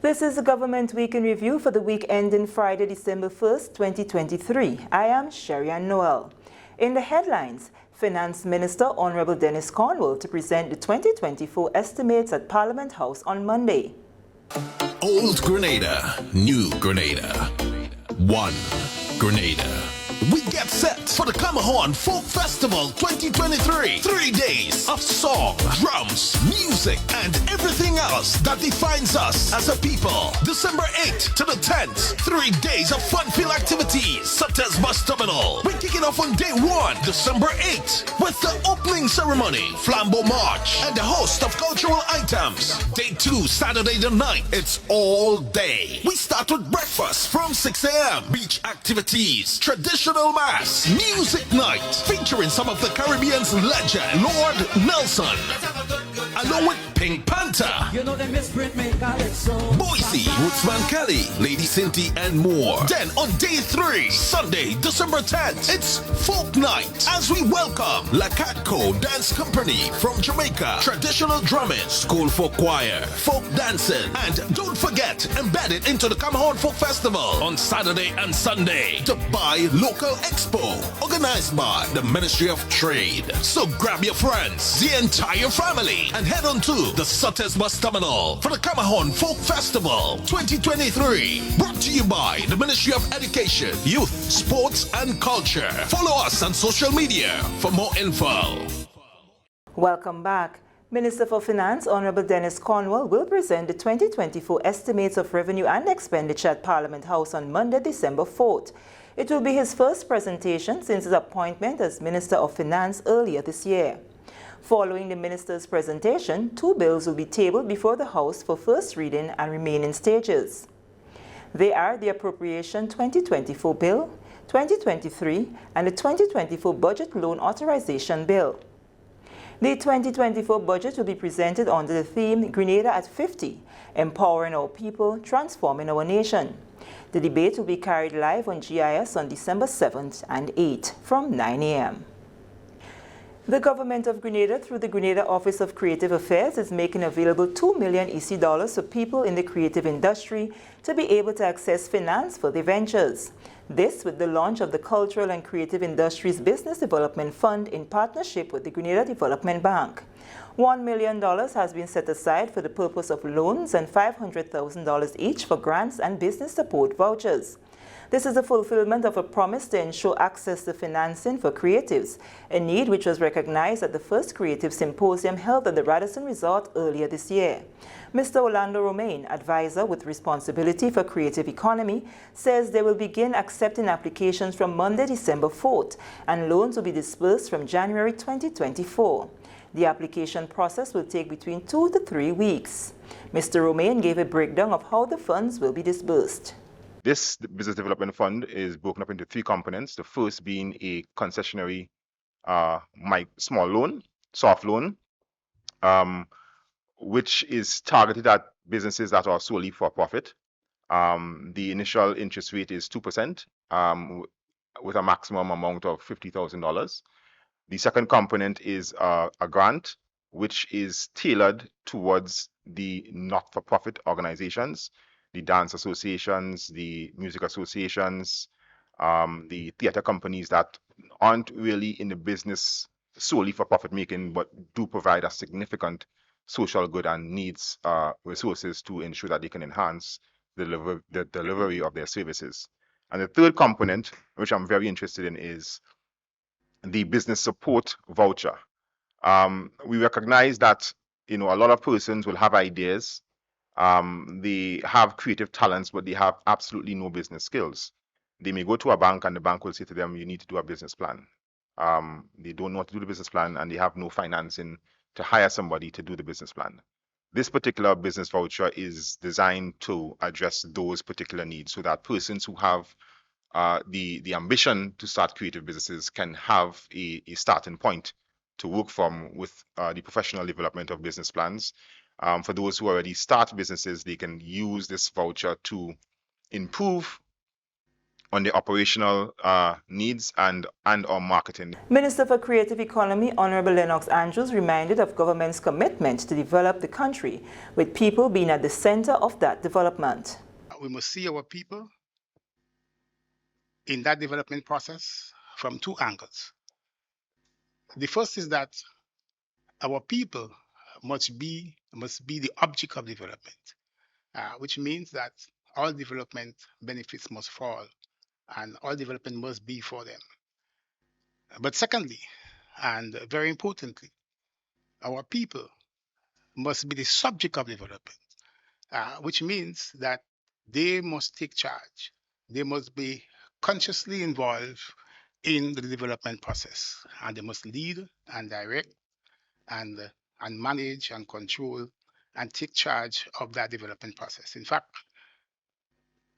This is the Government Week in Review for the week ending Friday, December 1st, 2023. I am Sherry-Ann Noel. In the headlines, Finance Minister Honorable Dennis Cornwall to present the 2024 estimates at Parliament House on Monday. Old Grenada, New Grenada, One Grenada. We get set for the Camahorn Folk Festival 2023. 3 days of song, drums, music, and everything else that defines us as a people. December 8th to the 10th, 3 days of fun-filled activities such as bus terminal. We're kicking off on day 1, December 8th, with the opening ceremony, Flambeau March, and a host of cultural items. Day 2, Saturday the 9th, it's all day. We start with breakfast from 6 a.m., beach activities, traditional mass, music night, featuring some of the Caribbean's legend, Lord Nelson, along with Pink Panther, Boise, Woodsman Kelly, Lady Cinti, and more. Then on day 3, Sunday, December 10th, it's Folk Night, as we welcome La Catco Dance Company from Jamaica, traditional drumming, school for choir, folk dancing, and don't forget, embedded into the Camahorn Folk Festival on Saturday and Sunday, the Buy Local Expo, organized by the Ministry of Trade. So grab your friends, the entire family, and head on to the Sutters Bus Terminal for the Camahorn Folk Festival 2023. Brought to you by the Ministry of Education, Youth, Sports and Culture. Follow us on social media for more info. Welcome back. Minister for Finance Honorable Dennis Cornwall will present the 2024 estimates of revenue and expenditure at Parliament House on Monday, December 4th. It will be his first presentation since his appointment as Minister of Finance earlier this year. Following the minister's presentation, 2 bills will be tabled before the House for first reading and remaining stages. They are the Appropriation 2024 Bill, 2023, and the 2024 Budget Loan Authorization Bill. The 2024 budget will be presented under the theme Grenada at 50, Empowering Our People, Transforming Our Nation. The debate will be carried live on GIS on December 7th and 8th from 9 a.m. The Government of Grenada, through the Grenada Office of Creative Affairs, is making available 2 million EC dollars for people in the creative industry to be able to access finance for their ventures. This with the launch of the Cultural and Creative Industries Business Development Fund in partnership with the Grenada Development Bank. $1 million has been set aside for the purpose of loans and $500,000 each for grants and business support vouchers. This is a fulfillment of a promise to ensure access to financing for creatives, a need which was recognized at the first Creative Symposium held at the Radisson Resort earlier this year. Mr. Orlando Romaine, advisor with responsibility for creative economy, says they will begin accepting applications from Monday, December 4th, and loans will be disbursed from January 2024. The application process will take between 2 to 3 weeks. Mr. Romaine gave a breakdown of how the funds will be disbursed. This Business Development Fund is broken up into 3 components. The first being a concessionary small loan, soft loan, which is targeted at businesses that are solely for profit. The initial interest rate is 2% with a maximum amount of $50,000. The second component is a grant, which is tailored towards the not-for-profit organizations, the dance associations, the music associations, the theater companies that aren't really in the business solely for profit making, but do provide a significant social good and needs resources to ensure that they can enhance the delivery of their services. And the third component, which I'm very interested in, is the business support voucher. We recognize that a lot of persons will have ideas. They have creative talents, but they have absolutely no business skills. They may go to a bank and the bank will say to them, you need to do a business plan. They don't know how to do the business plan and they have no financing to hire somebody to do the business plan. This particular business voucher is designed to address those particular needs so that persons who have the ambition to start creative businesses can have a starting point to work from with the professional development of business plans. For those who already start businesses, they can use this voucher to improve on the operational needs and or marketing. Minister for Creative Economy, Honorable Lennox Andrews, reminded of government's commitment to develop the country, with people being at the center of that development. We must see our people in that development process from two angles. The first is that our people must be the object of development, which means that all development benefits must fall and all development must be for them. But secondly, and very importantly, our people must be the subject of development, which means that they must take charge. They must be consciously involved in the development process, and they must lead and direct and manage and control and take charge of that development process. In fact,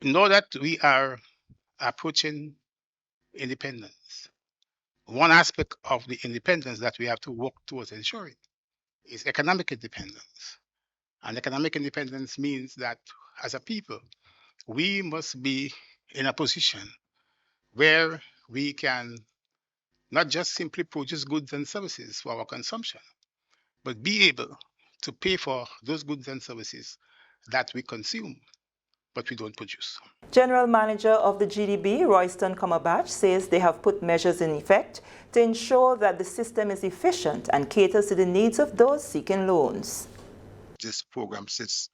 know that we are approaching independence. One aspect of the independence that we have to work towards ensuring is economic independence. And economic independence means that as a people, we must be in a position where we can not just simply produce goods and services for our consumption, but be able to pay for those goods and services that we consume, but we don't produce. General Manager of the GDB, Royston Cumberbatch, says they have put measures in effect to ensure that the system is efficient and caters to the needs of those seeking loans. This program sits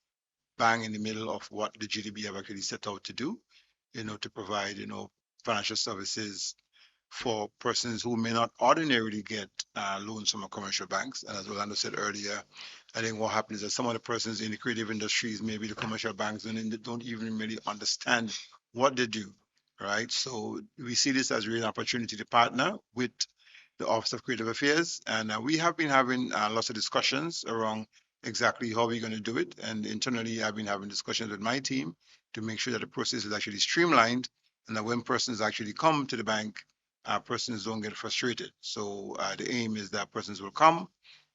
bang in the middle of what the GDB have actually set out to do, to provide, financial services for persons who may not ordinarily get loans from commercial banks. And as Orlando said earlier, I think what happens is that some of the persons in the creative industries, maybe the commercial banks, don't even really understand what they do, right? So we see this as really an opportunity to partner with the Office of Creative Affairs. And we have been having lots of discussions around exactly how we're going to do it. And internally, I've been having discussions with my team to make sure that the process is actually streamlined and that when persons actually come to the bank, persons don't get frustrated. So the aim is that persons will come,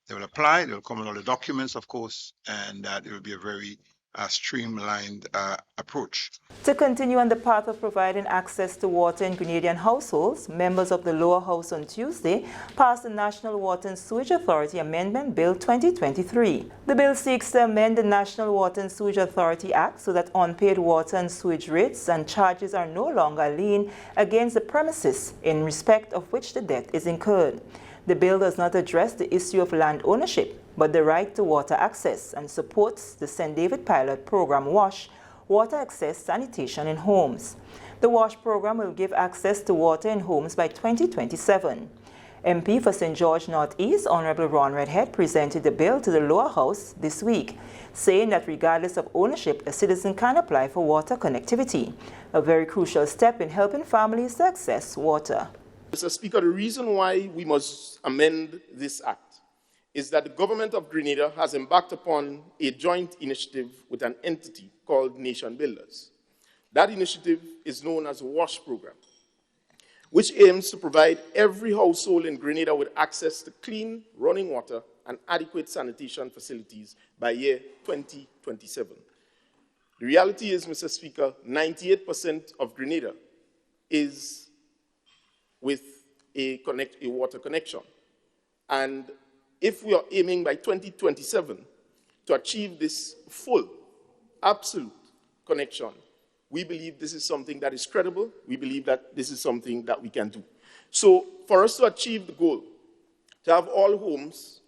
they will apply, they will come with all the documents, of course, and that it will be a very streamlined approach. To continue on the path of providing access to water in Grenadian households, members of the Lower House on Tuesday passed the National Water and Sewage Authority Amendment Bill 2023. The bill seeks to amend the National Water and Sewage Authority Act so that unpaid water and sewage rates and charges are no longer a lien against the premises in respect of which the debt is incurred. The bill does not address the issue of land ownership, but the right to water access, and supports the St. David pilot program WASH, Water Access Sanitation in Homes. The WASH program will give access to water in homes by 2027. MP for St. George North East, Honorable Ron Redhead, presented the bill to the Lower House this week, saying that regardless of ownership, a citizen can apply for water connectivity, a very crucial step in helping families to access water. Mr. Speaker, the reason why we must amend this act is that the government of Grenada has embarked upon a joint initiative with an entity called Nation Builders. That initiative is known as the WASH program, which aims to provide every household in Grenada with access to clean running water and adequate sanitation facilities by year 2027. The reality is, Mr. Speaker, 98% of Grenada is with a water connection. And if we are aiming by 2027 to achieve this full, absolute connection, we believe this is something that is credible. We believe that this is something that we can do. So for us to achieve the goal, to have all homes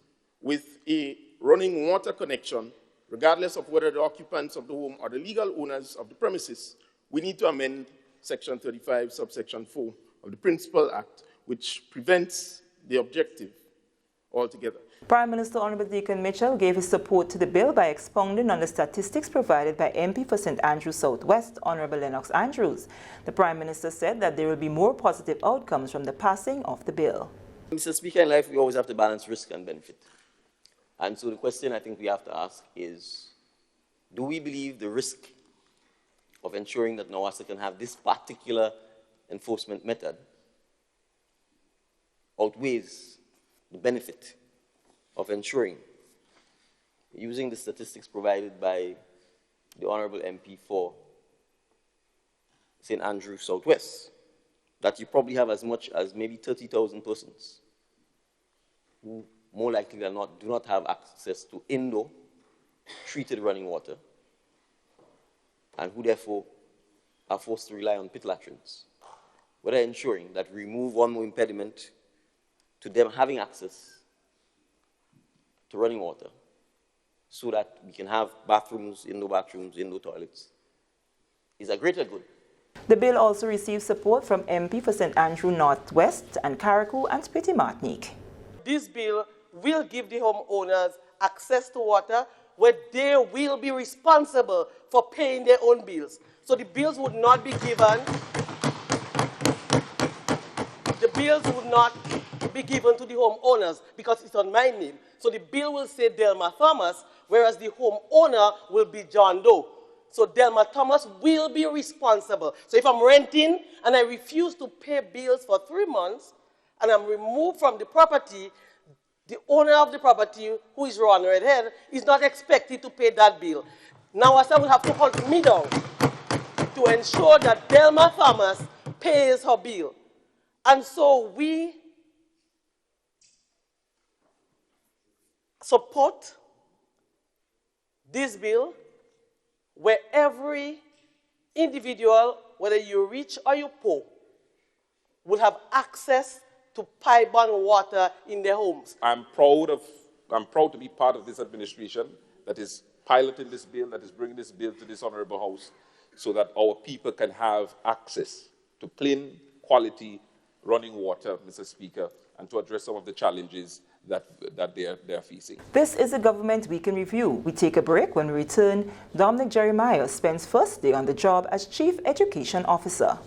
with a running water connection, regardless of whether the occupants of the home are the legal owners of the premises, we need to amend Section 35, subsection 4 of the Principal Act, which prevents the objective altogether. Prime Minister Honorable Deacon Mitchell gave his support to the bill by expounding on the statistics provided by MP for St. Andrews Southwest, Honorable Lennox Andrews. The Prime Minister said that there will be more positive outcomes from the passing of the bill. Mr. Speaker, in life we always have to balance risk and benefit. And so the question I think we have to ask is, do we believe the risk of ensuring that NOASA can have this particular enforcement method outweighs the benefit of ensuring, using the statistics provided by the Honorable MP for St. Andrew Southwest, that you probably have as much as maybe 30,000 persons who more likely than not do not have access to indoor treated running water and who therefore are forced to rely on pit latrines. We're ensuring that we remove one more impediment to them having access to running water so that we can have bathrooms, indoor toilets, is a greater good. The bill also received support from MP for St. Andrew Northwest and Carriacou and Petit Martinique. This bill will give the homeowners access to water where they will be responsible for paying their own bills. So the bills would not be given, to the homeowners because it's on my name. So the bill will say Delma Thomas, whereas the homeowner will be John Doe. So Delma Thomas will be responsible. So if I'm renting and I refuse to pay bills for 3 months and I'm removed from the property, the owner of the property, who is Ron Redhead, is not expected to pay that bill. Now I will have to hunt me down to ensure that Delma Thomas pays her bill. And so we support this bill where every individual, whether you're rich or you're poor, will have access to pipe-borne water in their homes. I'm proud to be part of this administration that is piloting this bill, that is bringing this bill to this honorable house so that our people can have access to clean, quality, running water, Mr. Speaker, and to address some of the challenges that they're facing. This is a Government Week in Review. We take a break. When we return, Dominic Jeremiah spends first day on the job as Chief Education Officer.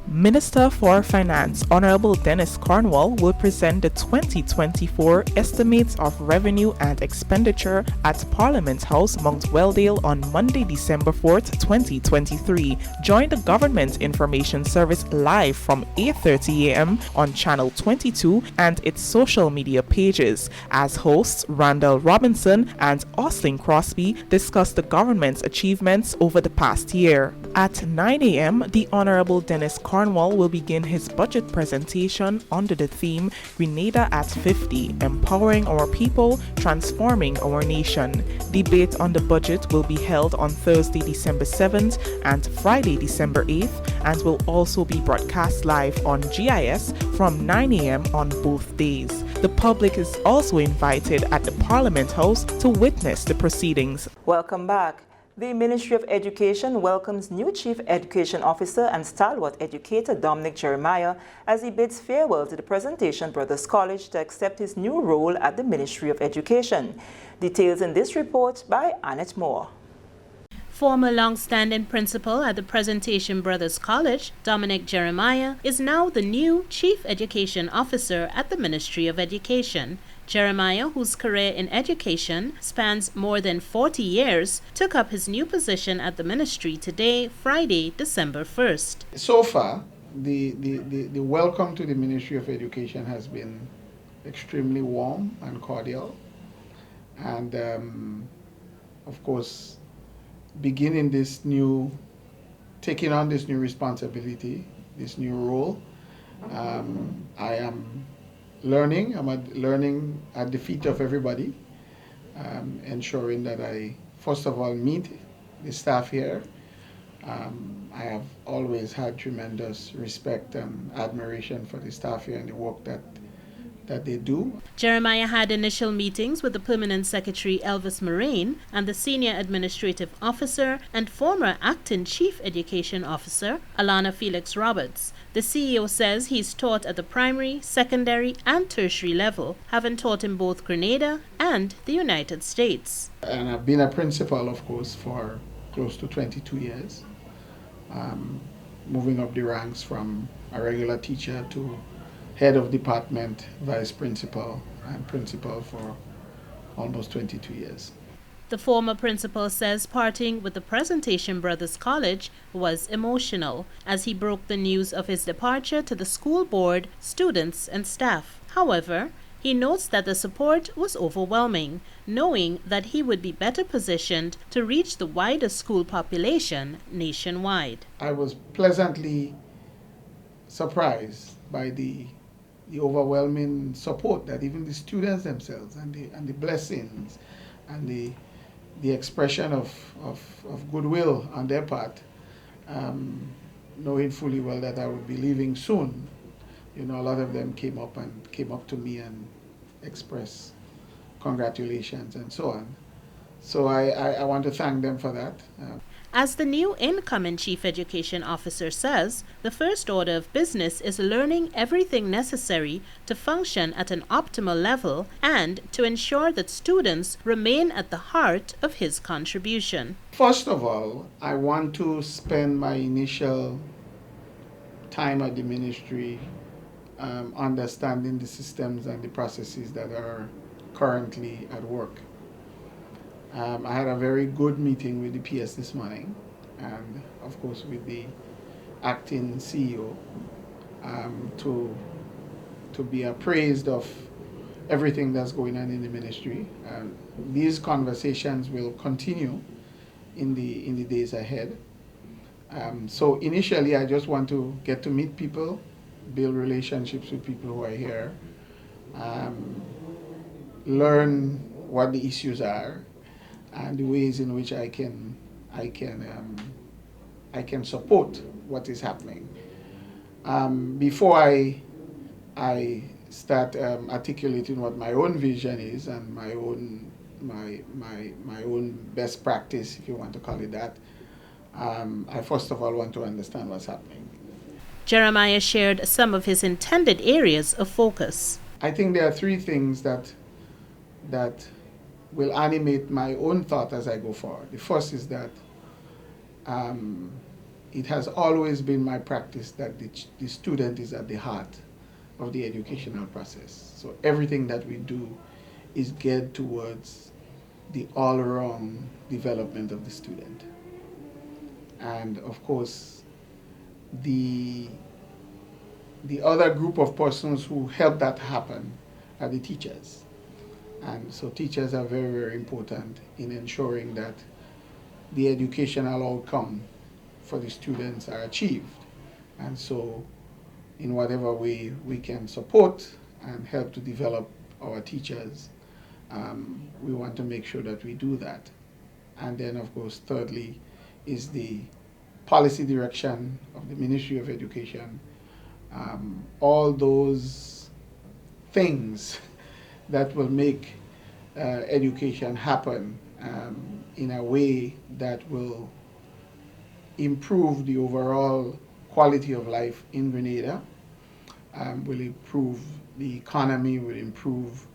Minister for Finance, Honorable Dennis Cornwall, will present the 2024 Estimates of Revenue and Expenditure at Parliament House, Mount Weldale on Monday, December 4th, 2023. Join the Government Information Service live from 8:30 a.m. on Channel 22 and its social media pages as hosts Randall Robinson and Austin Crosby discuss the government's achievements over the past year. At 9 a.m., the Honorable Dennis Cornwall will begin his budget presentation under the theme Grenada at 50, Empowering Our People, Transforming Our Nation. Debate on the budget will be held on Thursday, December 7th and Friday, December 8th, and will also be broadcast live on GIS from 9 a.m. on both days. The public is also invited at the Parliament House to witness the proceedings. Welcome back. The Ministry of Education welcomes new Chief Education Officer and stalwart educator Dominic Jeremiah as he bids farewell to the Presentation Brothers College to accept his new role at the Ministry of Education. Details in this report by Annette Moore. Former long-standing principal at the Presentation Brothers College, Dominic Jeremiah, is now the new Chief Education Officer at the Ministry of Education. Jeremiah, whose career in education spans more than 40 years, took up his new position at the ministry today, Friday, December 1st. So far, the welcome to the Ministry of Education has been extremely warm and cordial. And of course, taking on this new responsibility, this new role, I am learning. I'm learning at the feet of everybody, ensuring that I, first of all, meet the staff here. I have always had tremendous respect and admiration for the staff here and the work that they do. Jeremiah had initial meetings with the Permanent Secretary Elvis Moraine and the Senior Administrative Officer and former Acting Chief Education Officer, Alana Felix Roberts. The CEO says he's taught at the primary, secondary and tertiary level, having taught in both Grenada and the United States. And I've been a principal, of course, for close to 22 years, moving up the ranks from a regular teacher to head of department, vice principal, and principal for almost 22 years. The former principal says parting with the Presentation Brothers College was emotional as he broke the news of his departure to the school board, students, and staff. However, He notes that the support was overwhelming, knowing that he would be better positioned to reach the wider school population nationwide. I was pleasantly surprised by the overwhelming support that even the students themselves and the blessings and the expression of goodwill on their part, knowing fully well that I would be leaving soon. You know, a lot of them came up to me and expressed congratulations and so on. So I want to thank them for that. As the new incoming Chief Education Officer says, the first order of business is learning everything necessary to function at an optimal level and to ensure that students remain at the heart of his contribution. First of all, I want to spend my initial time at the ministry understanding the systems and the processes that are currently at work. I had a very good meeting with the PS this morning, and of course with the acting CEO to be appraised of everything that's going on in the ministry. These conversations will continue in the days ahead. So initially, I just want to get to meet people, build relationships with people who are here, learn what the issues are, and the ways in which I can support what is happening. Before I start articulating what my own vision is and my own best practice, if you want to call it that, I first of all want to understand what's happening. Jeremiah shared some of his intended areas of focus. I think there are three things that will animate my own thought as I go forward. The first is that it has always been my practice that the student is at the heart of the educational process. So everything that we do is geared towards the all-around development of the student. And of course, the other group of persons who help that happen are the teachers. And so teachers are very, very important in ensuring that the educational outcome for the students are achieved. And so in whatever way we can support and help to develop our teachers, we want to make sure that we do that. And then, of course, thirdly is the policy direction of the Ministry of Education. All those things that will make education happen in a way that will improve the overall quality of life in Grenada, will improve the economy, will improve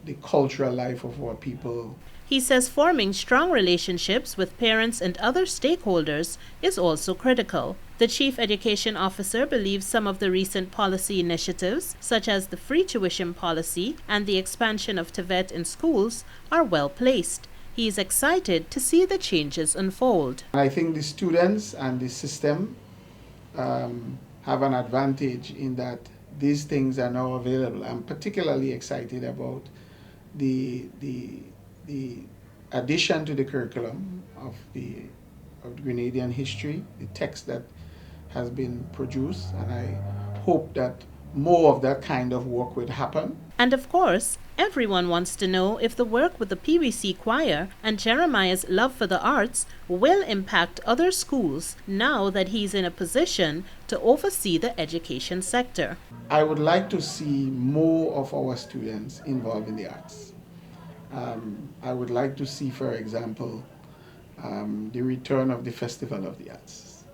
the cultural life of our people. He says forming strong relationships with parents and other stakeholders is also critical. The Chief Education Officer believes some of the recent policy initiatives, such as the free tuition policy and the expansion of TVET in schools, are well placed. He is excited to see the changes unfold. I think the students and the system have an advantage in that these things are now available. I'm particularly excited about the addition to the curriculum of Grenadian history, the text that has been produced, and I hope that more of that kind of work would happen. And of course, everyone wants to know if the work with the PVC choir and Jeremiah's love for the arts will impact other schools now that he's in a position to oversee the education sector. I would like to see more of our students involved in the arts. I would like to see, for example, the return of the Festival of the Arts,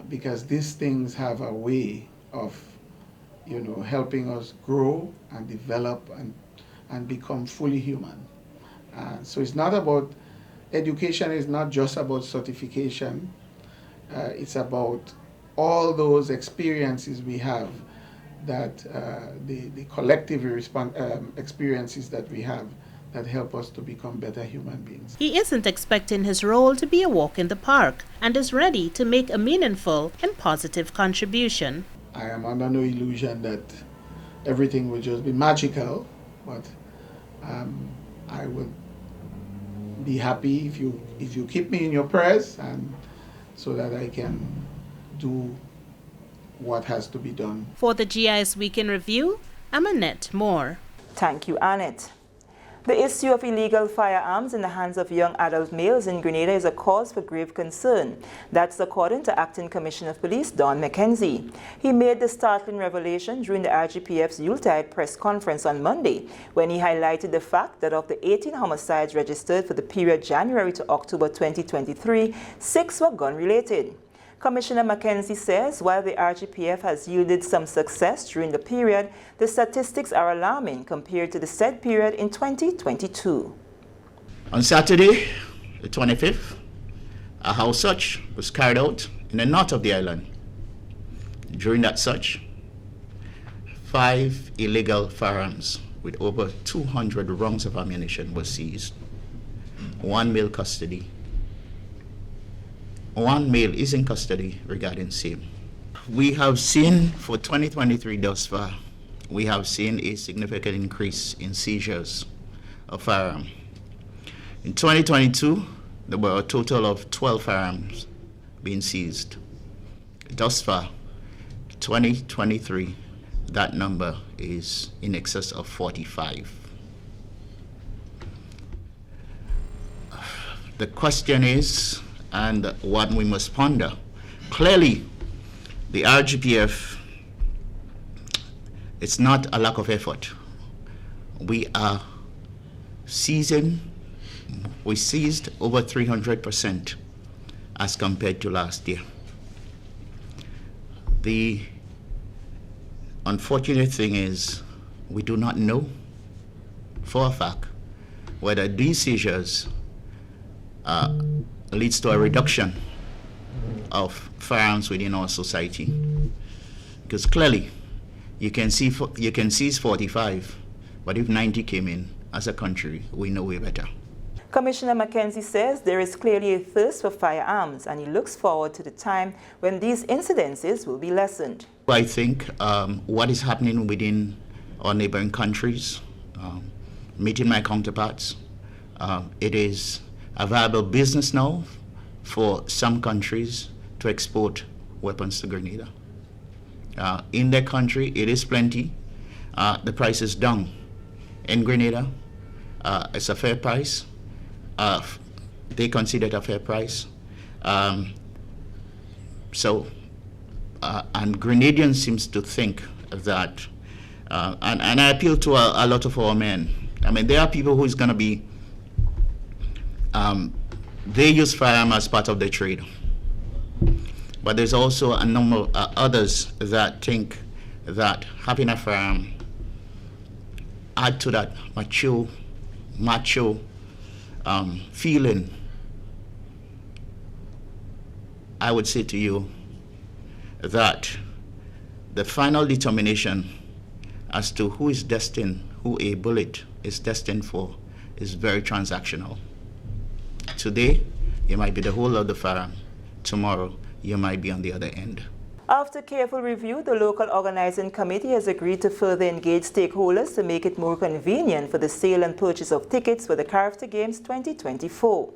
because these things have a way of, helping us grow and develop and become fully human. So it's not about, education is not just about certification. It's about all those experiences we have, that the collective experiences that we have that help us to become better human beings. He isn't expecting his role to be a walk in the park and is ready to make a meaningful and positive contribution. I am under no illusion that everything will just be magical, but I would be happy if you keep me in your prayers, and so that I can do what has to be done. For the GIS Week in Review, I'm Annette Moore. Thank you, Annette. The issue of illegal firearms in the hands of young adult males in Grenada is a cause for grave concern. That's according to Acting Commissioner of Police Don McKenzie. He made the startling revelation during the RGPF's Yuletide press conference on Monday, when he highlighted the fact that of the 18 homicides registered for the period January to October 2023, 6 were gun-related. Commissioner McKenzie says while the RGPF has yielded some success during the period, the statistics are alarming compared to the said period in 2022. On Saturday, the 25th, a house search was carried out in the north of the island. During that search, 5 illegal firearms with over 200 rounds of ammunition were seized. 1 male custody. 1 male is in custody regarding same. We have seen for 2023 thus far, we have seen a significant increase in seizures of firearms. In 2022, there were a total of 12 firearms being seized. Thus far, 2023, that number is in excess of 45. The question is, and what we must ponder, clearly the RGPF, it's not a lack of effort. We seized over 300% as compared to last year. The unfortunate thing is we do not know for a fact whether these seizures leads to a reduction of firearms within our society, because clearly you can seize 45, but if 90 came in as a country, we know we're better. Commissioner McKenzie says there is clearly a thirst for firearms, and he looks forward to the time when these incidences will be lessened. I think what is happening within our neighboring countries, meeting my counterparts, it is a viable business now for some countries to export weapons to Grenada. In their country, it is plenty. The price is down. In Grenada, it's a fair price. They consider it a fair price. And Grenadians seems to think that, and I appeal to a lot of our men. I mean, there are people who is going to be, they use firearm as part of their trade. But there's also a number of others that think that having a firearm add to that macho feeling. I would say to you that the final determination as to who is destined, who a bullet is destined for, is very transactional. Today, you might be the holder of the firearm. Tomorrow, you might be on the other end. After careful review, the local organizing committee has agreed to further engage stakeholders to make it more convenient for the sale and purchase of tickets for the Character Games 2024.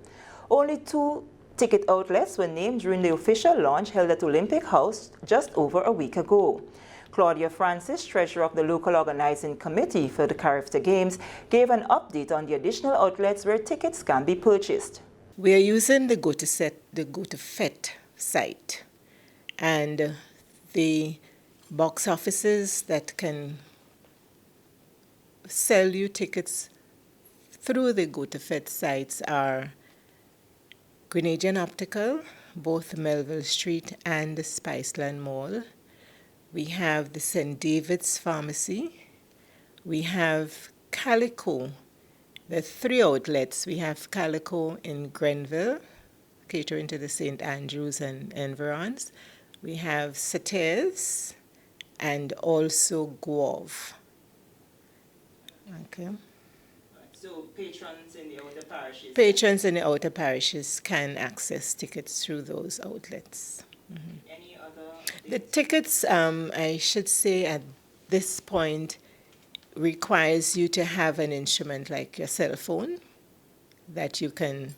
Only 2 ticket outlets were named during the official launch held at Olympic House just over a week ago. Claudia Francis, treasurer of the local organizing committee for the Character Games, gave an update on the additional outlets where tickets can be purchased. We are using the Go to Fet site, and the box offices that can sell you tickets through the Go to Fet sites are Grenadian Optical, both Melville Street and the Spiceland Mall. We have the St. David's Pharmacy. We have Carriacou. There are 3 outlets. We have Carriacou in Grenville, catering to the St. Andrews and environs. We have Sates and also Guave. Okay. So patrons in the outer parishes? Patrons in the outer parishes can access tickets through those outlets. Mm-hmm. Any other? The tickets, I should say at this point, requires you to have an instrument like your cell phone that you can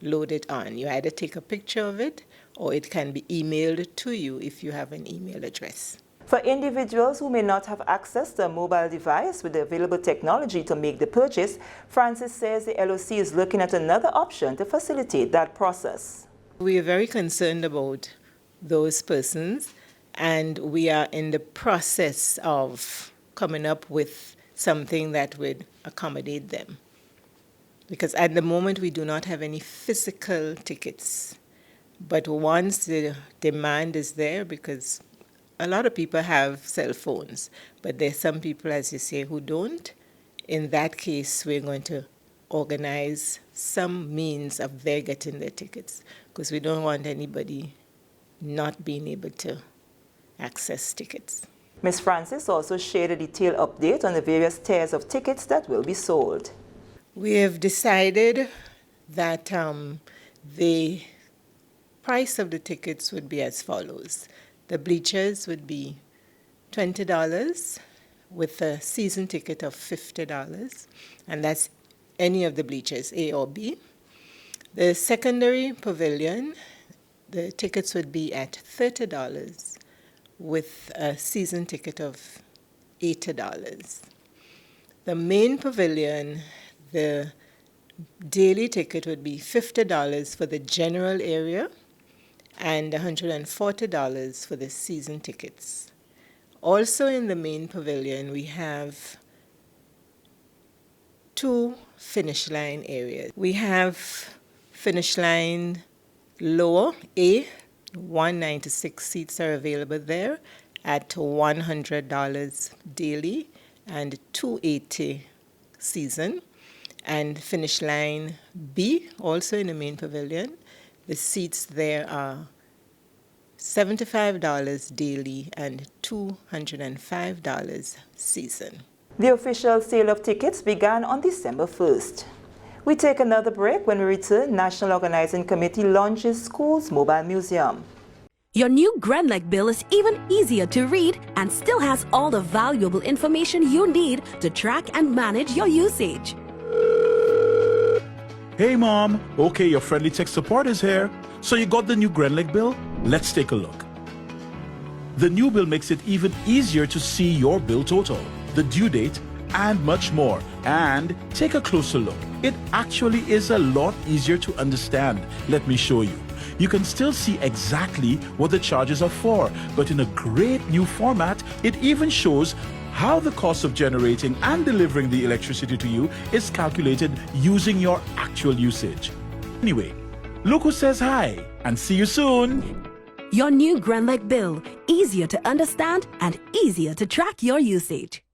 load it on. You either take a picture of it or it can be emailed to you if you have an email address. For individuals who may not have access to a mobile device with the available technology to make the purchase, Francis says the LOC is looking at another option to facilitate that process. We are very concerned about those persons, and we are in the process of coming up with something that would accommodate them. Because at the moment we do not have any physical tickets. But once the demand is there, because a lot of people have cell phones, but there's some people, as you say, who don't. In that case, we're going to organize some means of their getting their tickets, because we don't want anybody not being able to access tickets. Ms. Francis also shared a detailed update on the various tiers of tickets that will be sold. We have decided that the price of the tickets would be as follows. The bleachers would be $20 with a season ticket of $50, and that's any of the bleachers, A or B. The secondary pavilion, the tickets would be at $30 with a season ticket of $80. The main pavilion, the daily ticket would be $50 for the general area and $140 for the season tickets. Also in the main pavilion, we have 2 finish line areas. We have finish line lower, A, 196 seats are available there at $100 daily and $280 season. And finish line B, also in the main pavilion, the seats there are $75 daily and $205 season. The official sale of tickets began on December 1st. We take another break. When we return, National Organizing Committee launches Schools Mobile Museum. Your new GREN bill is even easier to read and still has all the valuable information you need to track and manage your usage. Hey Mom, okay, your friendly tech support is here. So you got the new GREN bill? Let's take a look. The new bill makes it even easier to see your bill total, the due date, and much more. And take a closer look. It actually is a lot easier to understand. Let me show you. You can still see exactly what the charges are for, but in a great new format, it even shows how the cost of generating and delivering the electricity to you is calculated using your actual usage. Anyway, look who says hi, and see you soon. Your new GREN bill, easier to understand and easier to track your usage.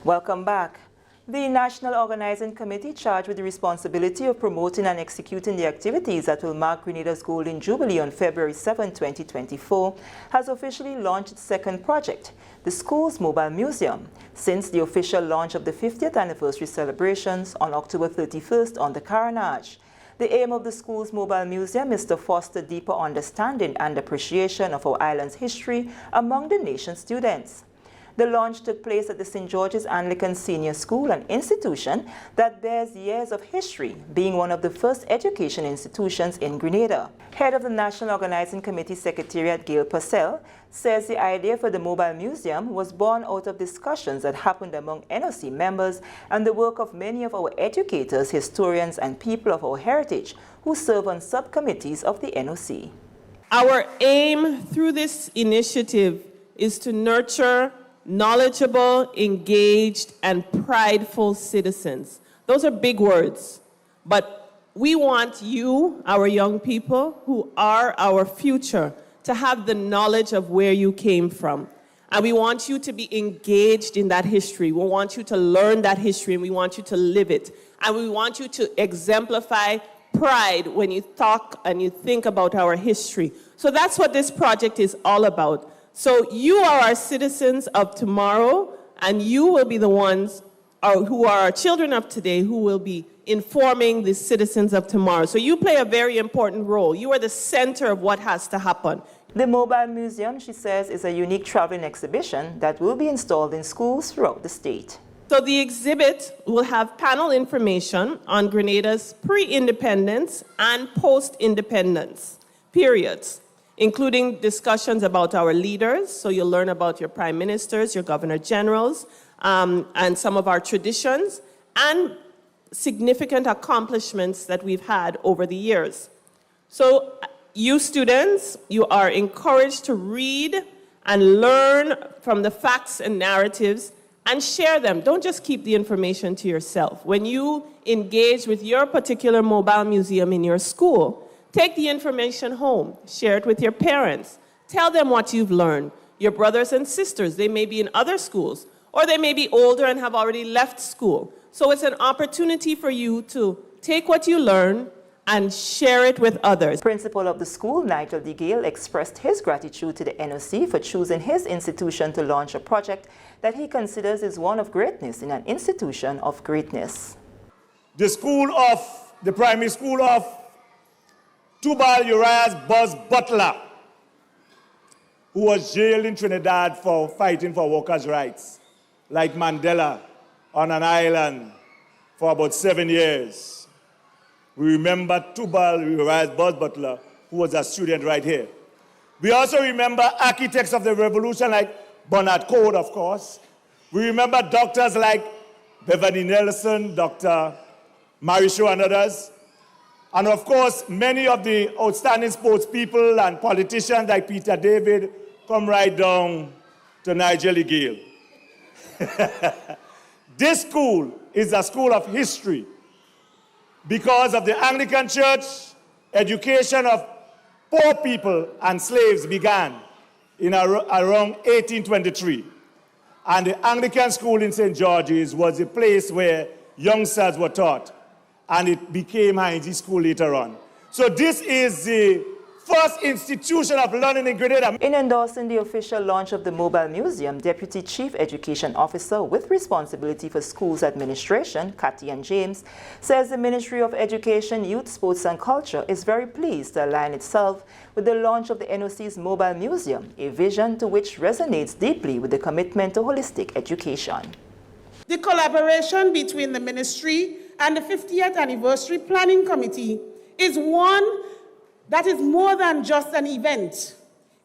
Welcome back. The National Organizing Committee, charged with the responsibility of promoting and executing the activities that will mark Grenada's Golden Jubilee on February 7, 2024, has officially launched its second project, the Schools Mobile Museum, since the official launch of the 50th anniversary celebrations on October 31st on the Carriacou. The aim of the Schools Mobile Museum is to foster deeper understanding and appreciation of our island's history among the nation's students. The launch took place at the St. George's Anglican Senior School, an institution that bears years of history, being one of the first education institutions in Grenada. Head of the National Organizing Committee Secretariat, Gail Purcell, says the idea for the mobile museum was born out of discussions that happened among NOC members and the work of many of our educators, historians, and people of our heritage who serve on subcommittees of the NOC. Our aim through this initiative is to nurture knowledgeable, engaged, and prideful citizens. Those are big words, but we want you, our young people, who are our future, to have the knowledge of where you came from. And we want you to be engaged in that history. We want you to learn that history, and we want you to live it. And we want you to exemplify pride when you talk and you think about our history. So that's what this project is all about. So you are our citizens of tomorrow, and you will be the ones who are our children of today who will be informing the citizens of tomorrow. So you play a very important role. You are the center of what has to happen. The mobile museum, she says, is a unique traveling exhibition that will be installed in schools throughout the state. So the exhibit will have panel information on Grenada's pre-independence and post-independence periods, including discussions about our leaders. So you'll learn about your prime ministers, your governor generals, and some of our traditions, and significant accomplishments that we've had over the years. So you students, you are encouraged to read and learn from the facts and narratives and share them. Don't just keep the information to yourself. When you engage with your particular mobile museum in your school, take the information home, share it with your parents, tell them what you've learned. Your brothers and sisters, they may be in other schools, or they may be older and have already left school. So it's an opportunity for you to take what you learn and share it with others. Principal of the school, Nigel D. Gale, expressed his gratitude to the NOC for choosing his institution to launch a project that he considers is one of greatness in an institution of greatness. The primary school of Tubal Uriah's Buzz Butler, who was jailed in Trinidad for fighting for workers' rights, like Mandela on an island for about 7 years. We remember Tubal Uriah's Buzz Butler, who was a student right here. We also remember architects of the revolution like Bernard Code, of course. We remember doctors like Beverly Nelson, Dr. Marisho and others. And of course, many of the outstanding sports people and politicians like Peter David come right down to Nigel D. Gale. This school is a school of history. Because of the Anglican Church, education of poor people and slaves began in around 1823. And the Anglican school in St. George's was a place where youngsters were taught. And it became Heinz School later on. So this is the first institution of learning in Grenada. In endorsing the official launch of the Mobile Museum, Deputy Chief Education Officer with responsibility for schools administration, Katian James, says the Ministry of Education, Youth, Sports and Culture is very pleased to align itself with the launch of the NOC's Mobile Museum, a vision to which resonates deeply with the commitment to holistic education. The collaboration between the Ministry and the 50th Anniversary Planning Committee is one that is more than just an event.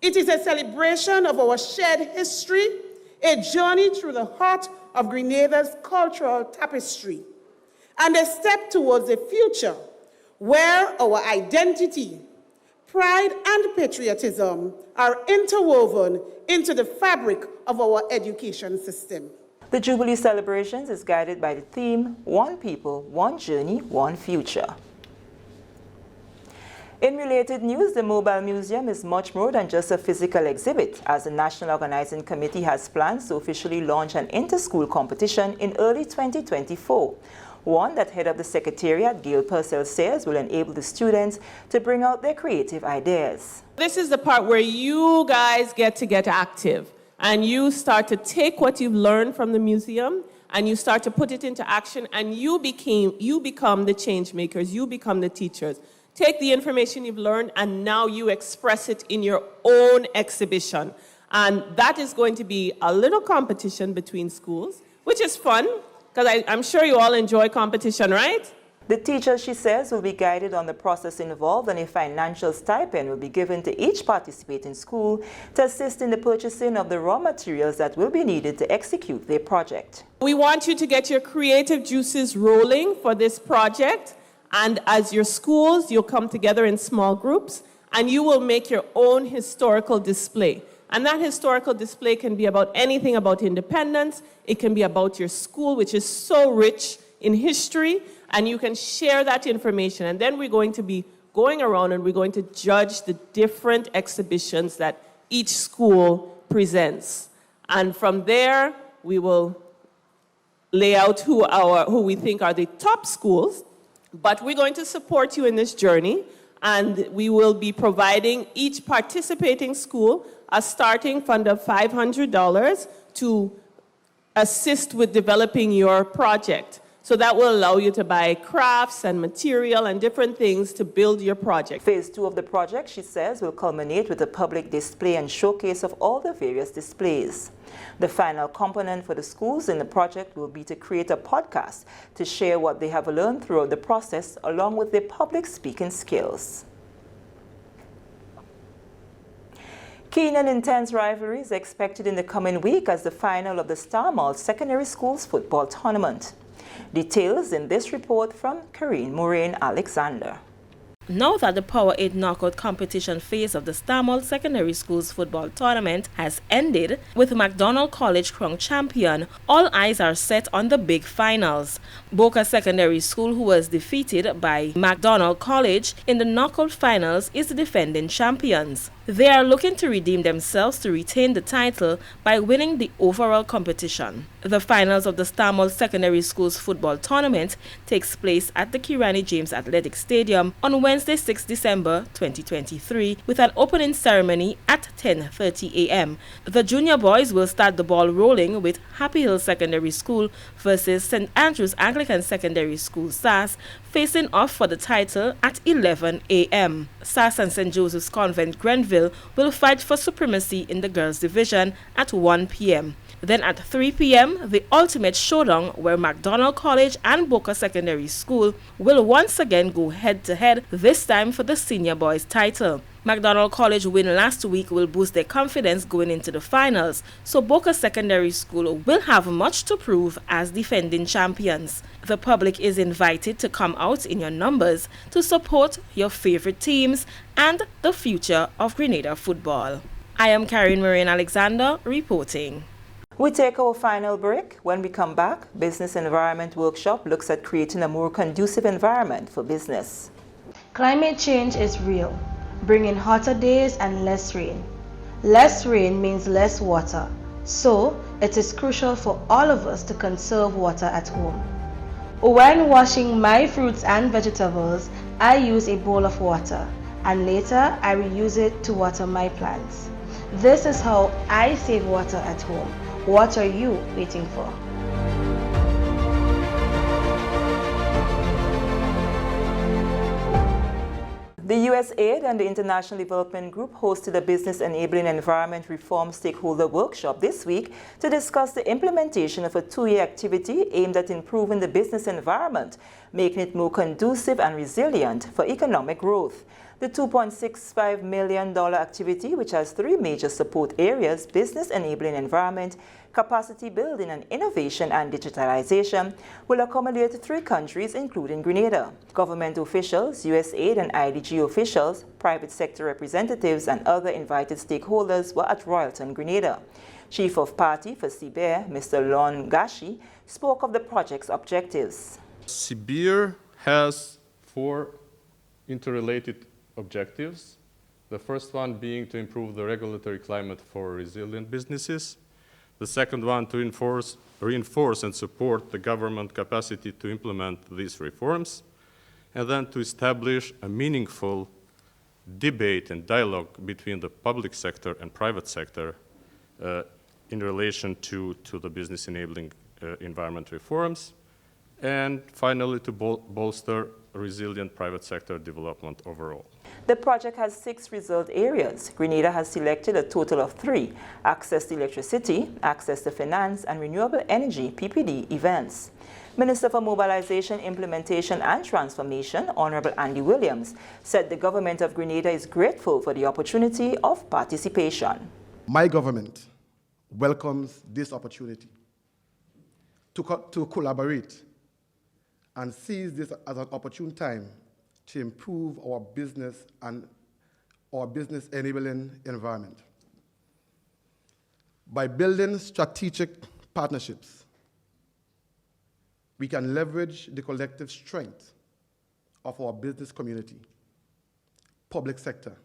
It is a celebration of our shared history, a journey through the heart of Grenada's cultural tapestry, and a step towards a future where our identity, pride, and patriotism are interwoven into the fabric of our education system. The Jubilee celebrations is guided by the theme, One People, One Journey, One Future. In related news, the Mobile Museum is much more than just a physical exhibit, as the National Organizing Committee has plans to officially launch an inter-school competition in early 2024. One that head of the Secretariat, Gail Purcell, says will enable the students to bring out their creative ideas. This is the part where you guys get to get active and you start to take what you've learned from the museum and you start to put it into action, and you become the change makers, you become the teachers. Take the information you've learned and now you express it in your own exhibition. And that is going to be a little competition between schools, which is fun, because I'm sure you all enjoy competition, right? The teachers, she says, will be guided on the process involved, and a financial stipend will be given to each participating school to assist in the purchasing of the raw materials that will be needed to execute their project. We want you to get your creative juices rolling for this project. And as your schools, you'll come together in small groups and you will make your own historical display. And that historical display can be about anything about independence. It can be about your school, which is so rich in history, and you can share that information. And then we're going to be going around and we're going to judge the different exhibitions that each school presents. And from there, we will lay out who we think are the top schools. But we're going to support you in this journey, and we will be providing each participating school a starting fund of $500 to assist with developing your project. So that will allow you to buy crafts and material and different things to build your project. Phase 2 of the project, she says, will culminate with a public display and showcase of all the various displays. The final component for the schools in the project will be to create a podcast to share what they have learned throughout the process along with their public speaking skills. Keen and intense rivalry is expected in the coming week as the final of the Star Mall Secondary Schools football tournament. Details in this report from Karine Moraine Alexander. Now that the Power 8 knockout competition phase of the Star Mall Secondary Schools football tournament has ended, with McDonald College crowned champion, all eyes are set on the big finals. Boca Secondary School, who was defeated by McDonald College in the knockout finals, is the defending champions. They are looking to redeem themselves to retain the title by winning the overall competition. The finals of the Star Mall Secondary Schools football tournament takes place at the Kirani James Athletic Stadium on Wednesday, 6 December 2023, with an opening ceremony at 10:30 a.m. The junior boys will start the ball rolling with Happy Hill Secondary School versus St. Andrew's Anglican Secondary School SAS, facing off for the title at 11 a.m. SAS and St. Joseph's Convent Grenville will fight for supremacy in the girls' division at 1 p.m. Then at 3 p.m., the ultimate showdown where McDonald College and Boca Secondary School will once again go head-to-head, this time for the senior boys title. McDonald College win last week will boost their confidence going into the finals, so Boca Secondary School will have much to prove as defending champions. The public is invited to come out in your numbers to support your favorite teams and the future of Grenada football. I am Karine Moraine Alexander reporting. We take our final break. When we come back, Business Environment Workshop looks at creating a more conducive environment for business. Climate change is real, bringing hotter days and less rain. Less rain means less water, so it is crucial for all of us to conserve water at home. When washing my fruits and vegetables, I use a bowl of water, and later I reuse it to water my plants. This is how I save water at home. What are you waiting for? The USAID and the International Development Group hosted a Business Enabling Environment Reform Stakeholder Workshop this week to discuss the implementation of a 2-year activity aimed at improving the business environment, making it more conducive and resilient for economic growth. The $2.65 million activity, which has 3 major support areas: business enabling environment, capacity building and innovation, and digitalization, will accommodate 3 countries, including Grenada. Government officials, USAID and IDG officials, private sector representatives, and other invited stakeholders were at Royalton, Grenada. Chief of Party for CBER, Mr. Lon Gashi, spoke of the project's objectives. CBER has 4 interrelated objectives. The first one being to improve the regulatory climate for resilient businesses. The second one to reinforce and support the government capacity to implement these reforms. And then to establish a meaningful debate and dialogue between the public sector and private sector in relation to the business enabling environment reforms. And finally, to bolster resilient private sector development overall. The project has 6 result areas. Grenada has selected a total of 3: access to electricity, access to finance, and renewable energy (PPD) events. Minister for Mobilization, Implementation and Transformation, Honorable Andy Williams, said the government of Grenada is grateful for the opportunity of participation. My government welcomes this opportunity to collaborate and sees this as an opportune time to improve our business and our business enabling environment. By building strategic partnerships, we can leverage the collective strength of our business community, public sector,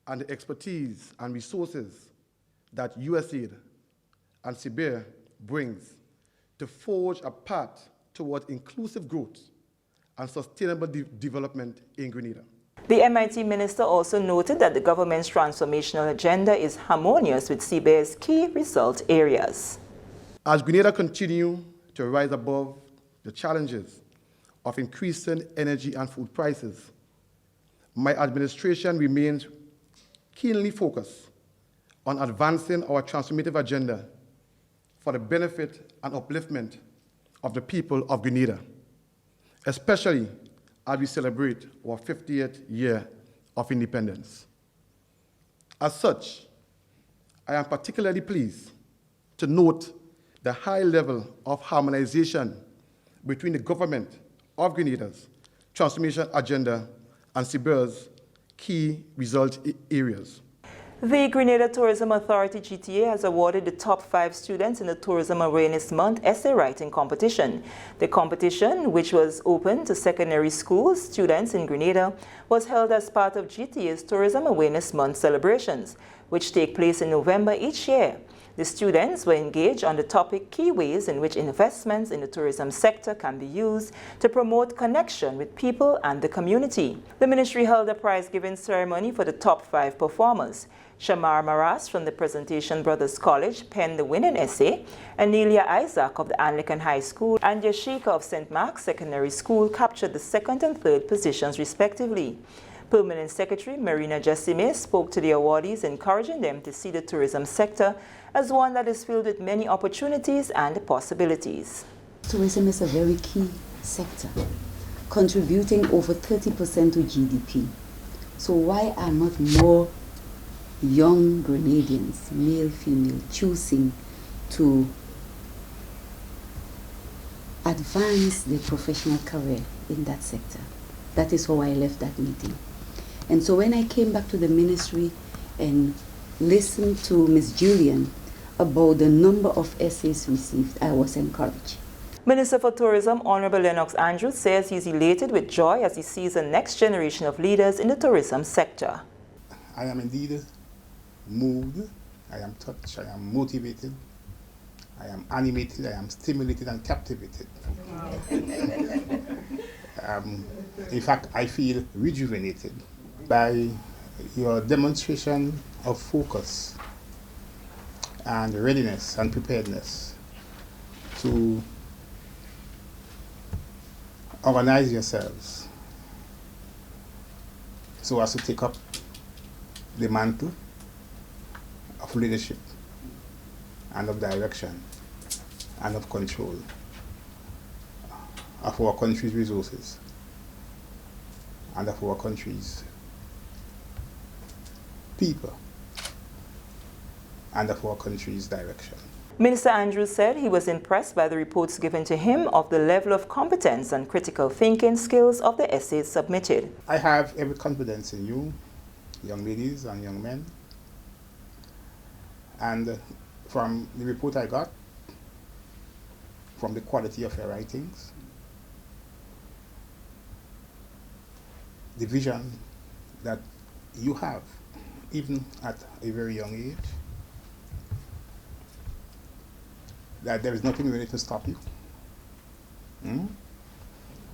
and the expertise and resources that USAID and CBER brings to forge a path toward inclusive growth and sustainable development in Grenada. The MIT minister also noted that the government's transformational agenda is harmonious with CBER's key result areas. As Grenada continues to rise above the challenges of increasing energy and food prices, my administration remains keenly focused on advancing our transformative agenda for the benefit and upliftment of the people of Grenada, especially as we celebrate our 50th year of independence. As such, I am particularly pleased to note the high level of harmonization between the government of Grenada's transformation agenda and CBER's key result areas. The Grenada Tourism Authority GTA has awarded the top 5 students in the Tourism Awareness Month essay writing competition. The competition, which was open to secondary school students in Grenada, was held as part of GTA's Tourism Awareness Month celebrations, which take place in November each year. The students were engaged on the topic key ways in which investments in the tourism sector can be used to promote connection with people and the community. The ministry held a prize-giving ceremony for the top 5 performers. Shamar Maras from the Presentation Brothers College penned the winning essay, Anelia Isaac of the Anglican High School and Yashika of St. Mark's Secondary School captured the 2nd and 3rd positions respectively. Permanent Secretary Marina Jassime spoke to the awardees, encouraging them to see the tourism sector as one that is filled with many opportunities and possibilities. Tourism is a very key sector, contributing over 30% to GDP. So why are not more young Grenadians, male, female, choosing to advance their professional career in that sector? That is how I left that meeting. And so when I came back to the ministry and listened to Ms. Julian about the number of essays received, I was encouraged. Minister for Tourism Honorable Lennox Andrews says he's elated with joy as he sees the next generation of leaders in the tourism sector. I am indeed moved, I am touched, I am motivated, I am animated, I am stimulated and captivated. In fact, I feel rejuvenated by your demonstration of focus and readiness and preparedness to organize yourselves so as to take up the mantle of leadership and of direction and of control of our country's resources and of our country's people and of our country's direction. Minister Andrews said he was impressed by the reports given to him of the level of competence and critical thinking skills of the essays submitted. I have every confidence in you, young ladies and young men. And from the report I got, from the quality of your writings, the vision that you have, even at a very young age, that there is nothing really to stop you.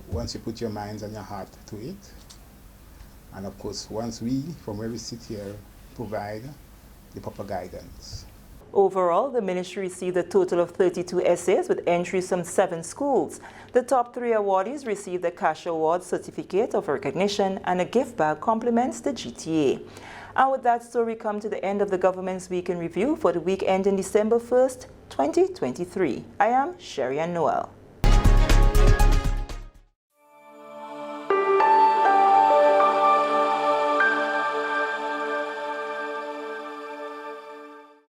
Once you put your minds and your heart to it, and of course, once we, from where we sit here, provide the proper guidance. Overall, the ministry received a total of 32 essays with entries from 7 schools. The top 3 awardees received a cash award certificate of recognition and a gift bag compliments the GTA. And with that story, come to the end of the government's week in review for the week ending December 1st, 2023. I am Sherry Ann Noel.